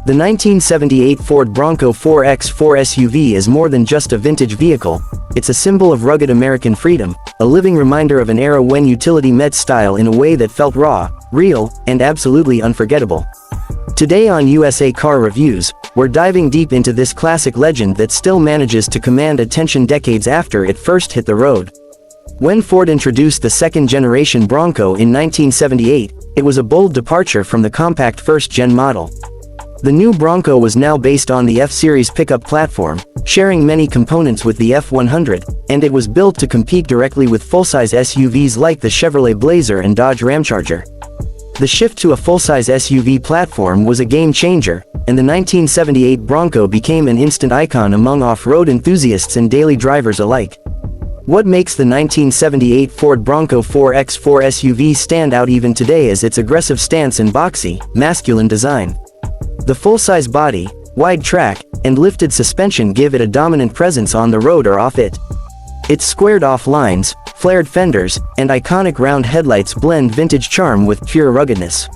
The 1978 Ford Bronco 4X4 SUV is more than just a vintage vehicle, it's a symbol of rugged American freedom, a living reminder of an era when utility met style in a way that felt raw, real, and absolutely unforgettable. Today on USA Car Reviews, we're diving deep into this classic legend that still manages to command attention decades after it first hit the road. When Ford introduced the second-generation Bronco in 1978, it was a bold departure from the compact first-gen model. The new Bronco was now based on the F-Series pickup platform, sharing many components with the F-100, and it was built to compete directly with full-size SUVs like the Chevrolet Blazer and Dodge Ramcharger. The shift to a full-size SUV platform was a game-changer, and the 1978 Bronco became an instant icon among off-road enthusiasts and daily drivers alike. What makes the 1978 Ford Bronco 4X4 SUV stand out even today is its aggressive stance and boxy, masculine design. The full-size body, wide track, and lifted suspension give it a dominant presence on the road or off it. Its squared-off lines, flared fenders, and iconic round headlights blend vintage charm with pure ruggedness.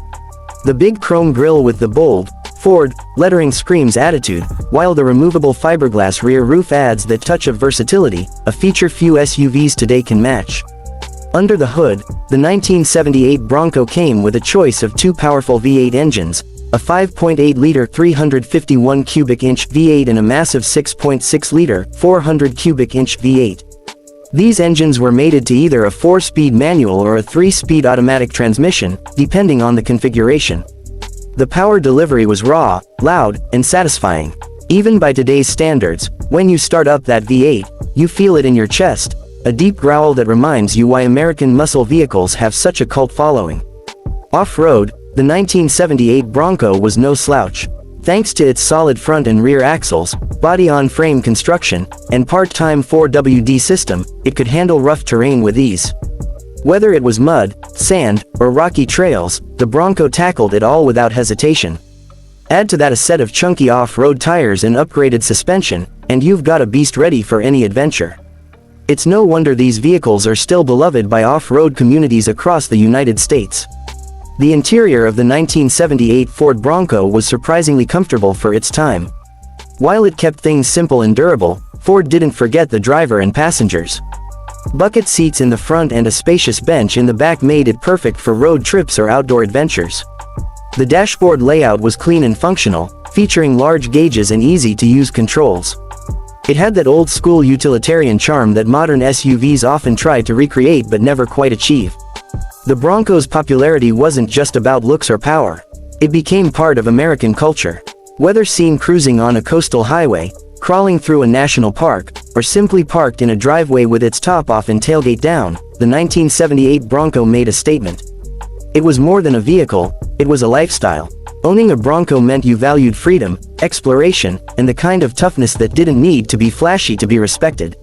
The big chrome grille with the bold, Ford lettering screams attitude, while the removable fiberglass rear roof adds that touch of versatility, a feature few SUVs today can match. Under the hood, the 1978 Bronco came with a choice of two powerful V8 engines, a 5.8-liter 351 cubic inch V8 and a massive 6.6-liter 400 cubic inch V8. These engines were mated to either a 4-speed manual or a 3-speed automatic transmission, depending on the configuration. The power delivery was raw, loud, and satisfying. Even by today's standards, when you start up that V8, you feel it in your chest, a deep growl that reminds you why American muscle vehicles have such a cult following. Off-road, the 1978 Bronco was no slouch. Thanks to its solid front and rear axles, body-on-frame construction, and part-time 4WD system, it could handle rough terrain with ease. Whether it was mud, sand, or rocky trails, the Bronco tackled it all without hesitation. Add to that a set of chunky off-road tires and upgraded suspension, and you've got a beast ready for any adventure. It's no wonder these vehicles are still beloved by off-road communities across the United States. The interior of the 1978 Ford Bronco was surprisingly comfortable for its time. While it kept things simple and durable, Ford didn't forget the driver and passengers. Bucket seats in the front and a spacious bench in the back made it perfect for road trips or outdoor adventures. The dashboard layout was clean and functional, featuring large gauges and easy-to-use controls. It had that old-school utilitarian charm that modern SUVs often try to recreate but never quite achieve. The Bronco's popularity wasn't just about looks or power. It became part of American culture. Whether seen cruising on a coastal highway, crawling through a national park, or simply parked in a driveway with its top off and tailgate down, the 1978 Bronco made a statement. It was more than a vehicle, it was a lifestyle. Owning a Bronco meant you valued freedom, exploration, and the kind of toughness that didn't need to be flashy to be respected.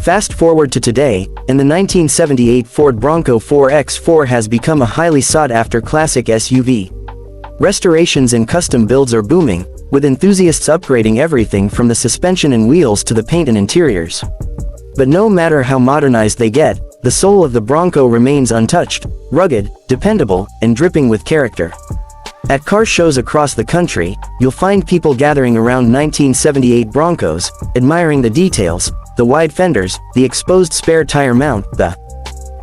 Fast forward to today, and the 1978 Ford Bronco 4X4 has become a highly sought-after classic SUV. Restorations and custom builds are booming, with enthusiasts upgrading everything from the suspension and wheels to the paint and interiors. But no matter how modernized they get, the soul of the Bronco remains untouched, rugged, dependable, and dripping with character. At car shows across the country, you'll find people gathering around 1978 Broncos, admiring the details, the wide fenders, the exposed spare tire mount, the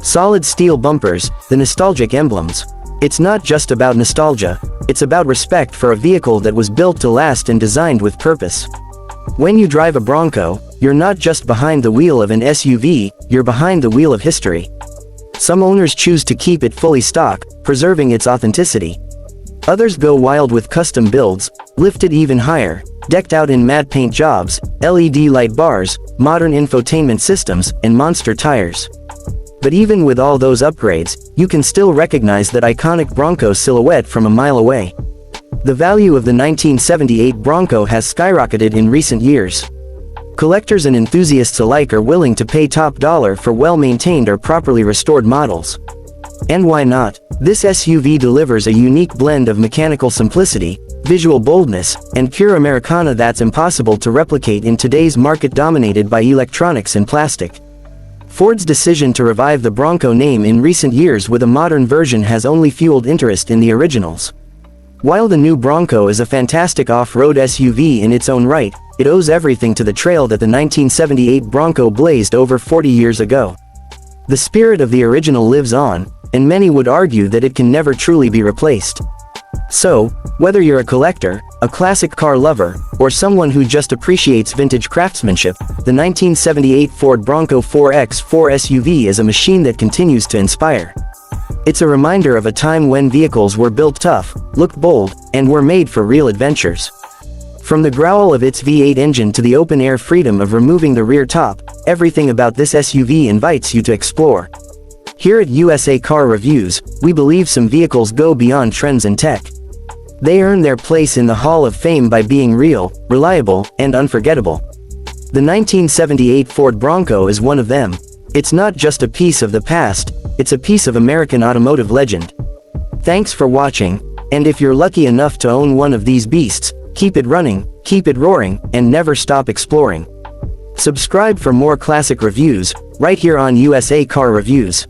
solid steel bumpers, the nostalgic emblems. It's not just about nostalgia, it's about respect for a vehicle that was built to last and designed with purpose. When you drive a Bronco, you're not just behind the wheel of an SUV, you're behind the wheel of history. Some owners choose to keep it fully stock, preserving its authenticity. Others go wild with custom builds, lifted even higher, decked out in matte paint jobs, LED light bars, modern infotainment systems, and monster tires. But even with all those upgrades, you can still recognize that iconic Bronco silhouette from a mile away. The value of the 1978 Bronco has skyrocketed in recent years. Collectors and enthusiasts alike are willing to pay top dollar for well-maintained or properly restored models. And why not? This SUV delivers a unique blend of mechanical simplicity, visual boldness, and pure Americana that's impossible to replicate in today's market dominated by electronics and plastic. Ford's decision to revive the Bronco name in recent years with a modern version has only fueled interest in the originals. While the new Bronco is a fantastic off-road SUV in its own right, it owes everything to the trail that the 1978 Bronco blazed over 40 years ago. The spirit of the original lives on, and many would argue that it can never truly be replaced. So, whether you're a collector, a classic car lover, or someone who just appreciates vintage craftsmanship, the 1978 Ford Bronco 4X4 SUV is a machine that continues to inspire. It's a reminder of a time when vehicles were built tough, looked bold, and were made for real adventures. From the growl of its V8 engine to the open-air freedom of removing the rear top, everything about this SUV invites you to explore. Here at USA Car Reviews, we believe some vehicles go beyond trends and tech. They earn their place in the Hall of Fame by being real, reliable, and unforgettable. The 1978 Ford Bronco is one of them. It's not just a piece of the past, it's a piece of American automotive legend. Thanks for watching, and if you're lucky enough to own one of these beasts, keep it running, keep it roaring, and never stop exploring. Subscribe for more classic reviews, right here on USA Car Reviews.